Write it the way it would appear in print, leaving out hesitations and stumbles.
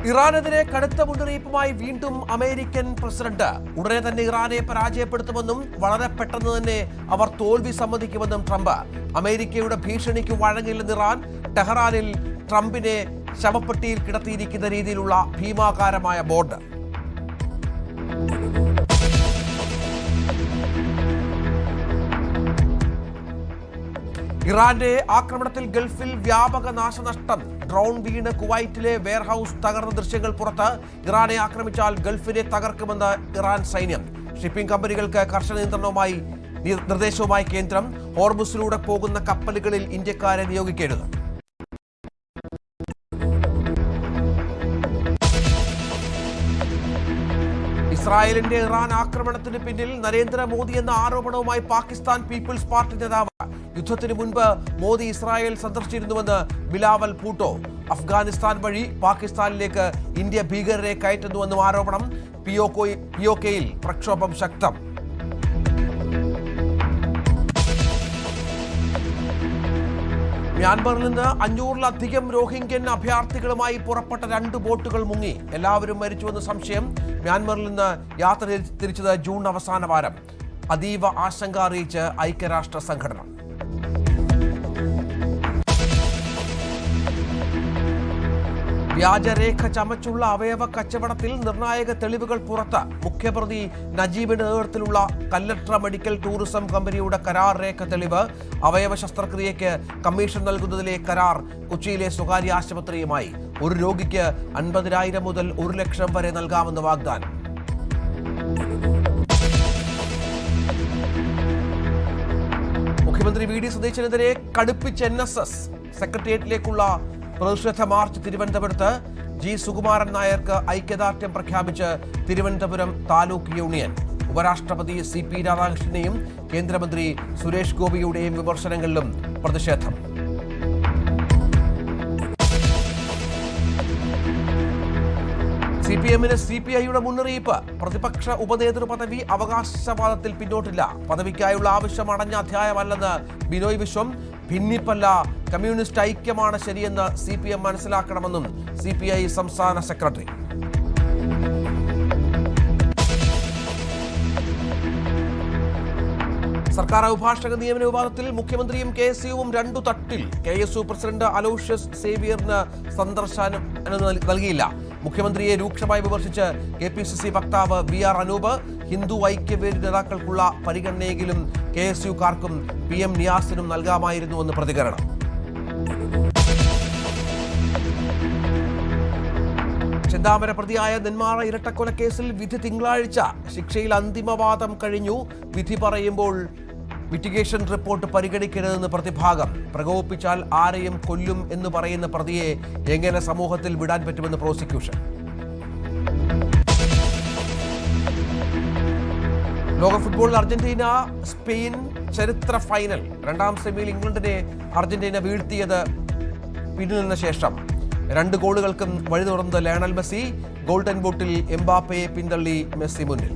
ഇറാനെതിരെ കടുത്ത മുന്നറിയിപ്പുമായി വീണ്ടും അമേരിക്കൻ പ്രസിഡന്റ്. ഉടനെ തന്നെ ഇറാനെ പരാജയപ്പെടുത്തുമെന്നും വളരെ പെട്ടെന്ന് തന്നെ അവർ തോൽവി സമ്മതിക്കുമെന്നും ട്രംപ്. അമേരിക്കയുടെ ഭീഷണിക്ക് വഴങ്ങില്ലെന്ന് ഇറാൻ. ടെഹ്റാനിൽ ട്രംപിനെ ശവപ്പെട്ടിയിൽ കിടത്തിയിരിക്കുന്ന രീതിയിലുള്ള ഭീമാകാരമായ ബോർഡ്. ഇറാന്റെ ആക്രമണത്തിൽ ഗൾഫിൽ വ്യാപക നാശനഷ്ടം. ഡ്രോൺ വീണ് കുവൈറ്റിലെ വെയർഹൌസ് തകർന്ന ദൃശ്യങ്ങൾ പുറത്ത്. ഇറാനെ ആക്രമിച്ചാൽ ഗൾഫിനെ തകർക്കുമെന്ന് ഇറാൻ സൈന്യം. ഷിപ്പിംഗ് കമ്പനികൾക്ക് കർശന നിർദ്ദേശവുമായി കേന്ദ്രം. ഹോർമുസിലൂടെ പോകുന്ന കപ്പലുകളിൽ ഇന്ത്യക്കാരെ നിയോഗിക്കരുത്. ഇസ്രായേലിന്റെ ഇറാൻ ആക്രമണത്തിന് പിന്നിൽ നരേന്ദ്രമോദി എന്ന ആരോപണവുമായി പാകിസ്ഥാൻ പീപ്പിൾസ് പാർട്ടി നേതാവ്. യുദ്ധത്തിന് മുൻപ് മോദി ഇസ്രായേൽ സന്ദർശിച്ചിരുന്നുവെന്ന് ബിലാവൽ ഭൂട്ടോ. അഫ്ഗാനിസ്ഥാൻ വഴി പാകിസ്ഥാനിലേക്ക് ഇന്ത്യ ഭീകരരെ കയറ്റുന്നുവെന്നും ആരോപണം. പിഒകെയിൽ പ്രക്ഷോഭം ശക്തം. മ്യാൻമറിൽ നിന്ന് 500-ലധികം റോഹിംഗ്യൻ അഭയാർത്ഥികളുമായി പുറപ്പെട്ട 2 ബോട്ടുകൾ മുങ്ങി. എല്ലാവരും മരിച്ചുവെന്ന് സംശയം. മ്യാൻമറിൽ നിന്ന് യാത്ര തിരിച്ചത് ജൂൺ അവസാന വാരം. അതീവ ആശങ്ക അറിയിച്ച് ഐക്യരാഷ്ട്ര സംഘടന. വ്യാജരേഖ ചമച്ചുള്ള അവയവ കച്ചവടത്തിൽ നിർണായക തെളിവുകൾ പുറത്ത്. മുഖ്യപ്രതി നജീബിന്റെ നേതൃത്വത്തിലുള്ള കല്ലട്ര മെഡിക്കൽ ടൂറിസം കമ്പനിയുടെ കരാർ രേഖ തെളിവ്. അവയവ ശസ്ത്രക്രിയയ്ക്ക് കമ്മീഷൻ നൽകുന്നതിലെ കരാർ കൊച്ചിയിലെ സ്വകാര്യ ആശുപത്രിയുമായി. ഒരു രോഗിക്ക് 50,000 മുതൽ 1 ലക്ഷം വരെ നൽകാമെന്ന് വാഗ്ദാനം. മുഖ്യമന്ത്രി വി ഡി സതീശനെതിരെ കടുപ്പിച്ച് NSS. സെക്രട്ടേറിയറ്റിലേക്കുള്ള പ്രതിഷേധ മാർച്ച് തിരുവനന്തപുരത്ത്. ജി സുകുമാരൻ നായർക്ക് ഐക്യദാർഢ്യം പ്രഖ്യാപിച്ച് തിരുവനന്തപുരം താലൂക്ക് യൂണിയൻ. ഉപരാഷ്ട്രപതി CP രാധാകൃഷ്ണനെയും കേന്ദ്രമന്ത്രി സുരേഷ് ഗോപിയുടെയും വിമർശനങ്ങളിലും പ്രതിഷേധം. CPM-ന് CPI-യുടെ മുന്നറിയിപ്പ്. പ്രതിപക്ഷ ഉപനേതൃ പദവി അവകാശവാദത്തിൽ പിന്നോട്ടില്ല. പദവിക്കായുള്ള ആവശ്യം അടഞ്ഞ അധ്യായമല്ലെന്ന് ബിനോയ് വിശ്വം. ഭിന്നിപ്പല്ല, കമ്മ്യൂണിസ്റ്റ് ഐക്യമാണ് ശരിയെന്ന് CPM മനസ്സിലാക്കണമെന്നും CPI സംസ്ഥാന സെക്രട്ടറി. സർക്കാർ അഭിഭാഷക നിയമന വിവാദത്തിൽ മുഖ്യമന്ത്രിയും KSUവും 2 തട്ടിൽ. KSU പ്രസിഡന്റ് അലോഷ്യസ് സേവിയറിന് സന്ദർശനം നൽകിയില്ല. മുഖ്യമന്ത്രിയെ രൂക്ഷമായി വിമർശിച്ച് KPCC വക്താവ് VR അനൂപ്. ഹിന്ദു ഐക്യവേദി നേതാക്കൾക്കുള്ള പരിഗണനയെങ്കിലും KSUക്കാർക്കും PM നിയാസിനും നൽകാമായിരുന്നുവെന്ന് പ്രതികരണം. ചിന്താമര പ്രതിയായ നെന്മാറ ഇരട്ടക്കൊലക്കേസിൽ വിധി തിങ്കളാഴ്ച. ശിക്ഷയിൽ അന്തിമവാദം കഴിഞ്ഞു. വിധി പറയുമ്പോൾ മിറ്റിഗേഷൻ റിപ്പോർട്ട് പരിഗണിക്കരുതെന്ന് പ്രതിഭാഗം. പ്രകോപിപ്പിച്ചാൽ ആരെയും കൊല്ലും എന്ന് പറയുന്ന പ്രതിയെ എങ്ങനെ സമൂഹത്തിൽ വിടാൻ പറ്റുമെന്ന് പ്രോസിക്യൂഷൻ. ലോക ഫുട്ബോളിൽ അർജന്റീന സ്പെയിൻ ചരിത്ര ഫൈനൽ. 2ാം സെമിയിൽ ഇംഗ്ലണ്ടിനെ അർജന്റീന വീഴ്ത്തിയത് പിന്നിൽ ശേഷം. 2 ഗോളുകൾക്കും വഴി തുറന്നത് ലയണൽ മെസ്സി. ഗോൾഡൻ ബൂട്ടിൽ എംബാപ്പയെ പിന്തള്ളി മെസ്സി മുന്നിൽ.